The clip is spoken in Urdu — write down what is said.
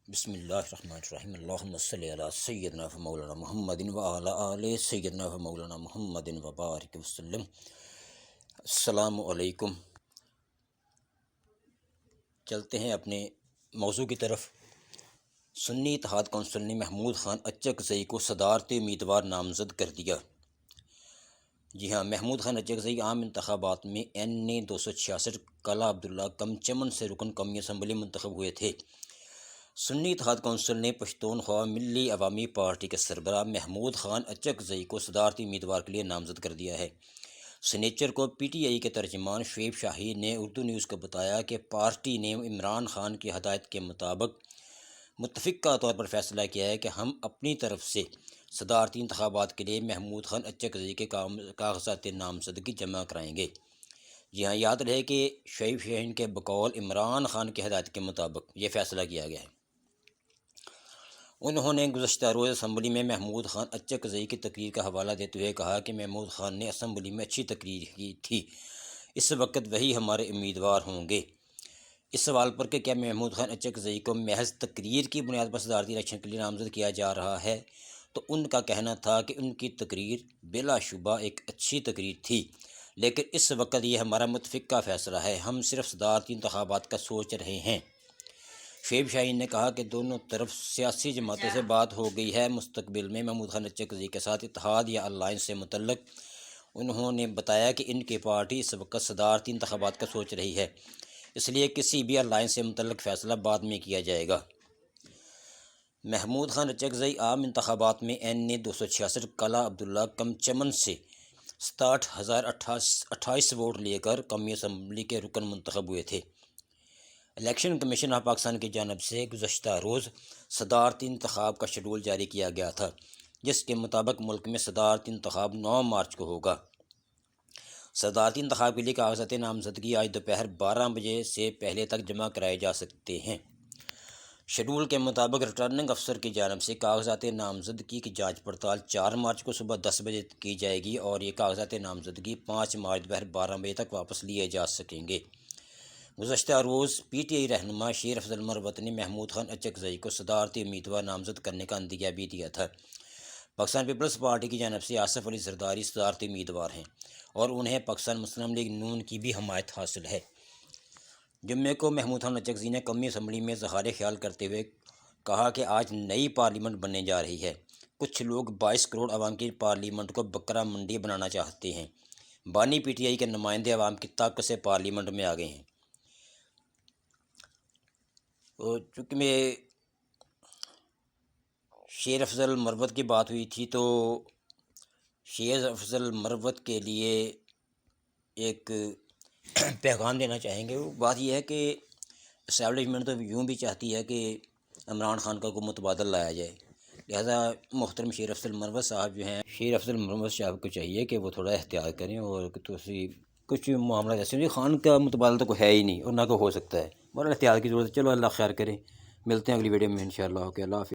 بسم اللہ الرحمن الرحیم اللہم صلی علی سیدنا و مولانا محمد و علی آل سیدنا و مولانا محمد و بارک وسلم۔ السلام علیکم۔ چلتے ہیں اپنے موضوع کی طرف۔ سنی اتحاد کونسل نے محمود خان اچکزئی کو صدارتی امیدوار نامزد کر دیا۔ جی ہاں، محمود خان اچکزئی عام انتخابات میں این 266 کالا عبداللہ کم چمن سے رکن قومی اسمبلی منتخب ہوئے تھے۔ سنی اتحاد کونسل نے پشتونخوا ملی عوامی پارٹی کے سربراہ محمود خان اچکزئی کو صدارتی امیدوار کے لیے نامزد کر دیا ہے۔ سنیچر کو پی ٹی آئی کے ترجمان شعیب شاہین نے اردو نیوز کو بتایا کہ پارٹی نے عمران خان کی ہدایت کے مطابق متفقہ طور پر فیصلہ کیا ہے کہ ہم اپنی طرف سے صدارتی انتخابات کے لیے محمود خان اچکزئی کے کاغذات نامزدگی جمع کرائیں گے۔ جی ہاں، یاد رہے کہ شعیب شاہین کے بقول عمران خان کی ہدایت کے مطابق یہ فیصلہ کیا گیا ہے۔ انہوں نے گزشتہ روز اسمبلی میں محمود خان اچکزئی کی تقریر کا حوالہ دیتے ہوئے کہا کہ محمود خان نے اسمبلی میں اچھی تقریر کی تھی، اس وقت وہی ہمارے امیدوار ہوں گے۔ اس سوال پر کہ کیا محمود خان اچکزئی کو محض تقریر کی بنیاد پر صدارتی الیکشن کے لیے نامزد کیا جا رہا ہے، تو ان کا کہنا تھا کہ ان کی تقریر بلا شبہ ایک اچھی تقریر تھی، لیکن اس وقت یہ ہمارا متفقہ فیصلہ ہے، ہم صرف صدارتی انتخابات کا سوچ رہے ہیں۔ شعیب شاہین نے کہا کہ دونوں طرف سیاسی جماعتوں سے بات ہو گئی ہے مستقبل میں محمود خان اچکزئی کے ساتھ اتحاد یا الائنس سے متعلق۔ انہوں نے بتایا کہ ان کی پارٹی اس وقت صدارتی انتخابات کا سوچ رہی ہے، اس لیے کسی بھی الائنس سے متعلق فیصلہ بعد میں کیا جائے گا۔ محمود خان اچکزئی عام انتخابات میں این 266 کالا عبداللہ کم چمن سے 67,028 ووٹ لے کر قومی اسمبلی کے رکن منتخب ہوئے تھے۔ الیکشن کمیشن آف پاکستان کی جانب سے گزشتہ روز صدارتی انتخاب کا شیڈول جاری کیا گیا تھا، جس کے مطابق ملک میں صدارتی انتخاب 9 مارچ کو ہوگا۔ صدارتی انتخاب کے لیے کاغذات نامزدگی آج دوپہر 12 بجے سے پہلے تک جمع کرائے جا سکتے ہیں۔ شیڈول کے مطابق ریٹرننگ افسر کی جانب سے کاغذات نامزدگی کی جانچ پڑتال 4 مارچ کو صبح 10 بجے کی جائے گی اور یہ کاغذات نامزدگی 5 مارچ دوپہر 12 بجے تک واپس لیے جا سکیں گے۔ گزشتہ روز پی ٹی آئی رہنما شیر افضل مروت نے محمود خان اچکزئی کو صدارتی امیدوار نامزد کرنے کا عندیہ بھی دیا تھا۔ پاکستان پیپلز پارٹی کی جانب سے آصف علی زرداری صدارتی امیدوار ہیں اور انہیں پاکستان مسلم لیگ نون کی بھی حمایت حاصل ہے۔ جمعے کو محمود خان اچکزئی نے قومی اسمبلی میں اظہار خیال کرتے ہوئے کہا کہ آج نئی پارلیمنٹ بننے جا رہی ہے۔ کچھ لوگ 22 کروڑ عوام کی پارلیمنٹ کو بکرا منڈی بنانا چاہتے ہیں۔ بانی پی ٹی آئی کے نمائندے عوام کی طاقت سے پارلیمنٹ میں آ گئے ہیں۔ چونکہ میں شیر افضل مروت کی بات ہوئی تھی تو شیر افضل مروت کے لیے ایک پیغام دینا چاہیں گے۔ وہ بات یہ ہے کہ اسٹیبلشمنٹ تو یوں بھی چاہتی ہے کہ عمران خان کا حکومت تبادل لایا جائے، لہذا محترم شیر افضل مروت صاحب جو ہیں، شیر افضل مروت صاحب کو چاہیے کہ وہ تھوڑا احتیاط کریں اور کچھ معاملات ایسے خان کا متبادل تو کوئی ہے ہی نہیں اور نہ کوئی ہو سکتا ہے، بہرحال احتیاط کی ضرورت ہے۔ چلو اللہ خیر کرے، ملتے ہیں اگلی ویڈیو میں انشاءاللہ۔ اوکے، اللہ حافظ۔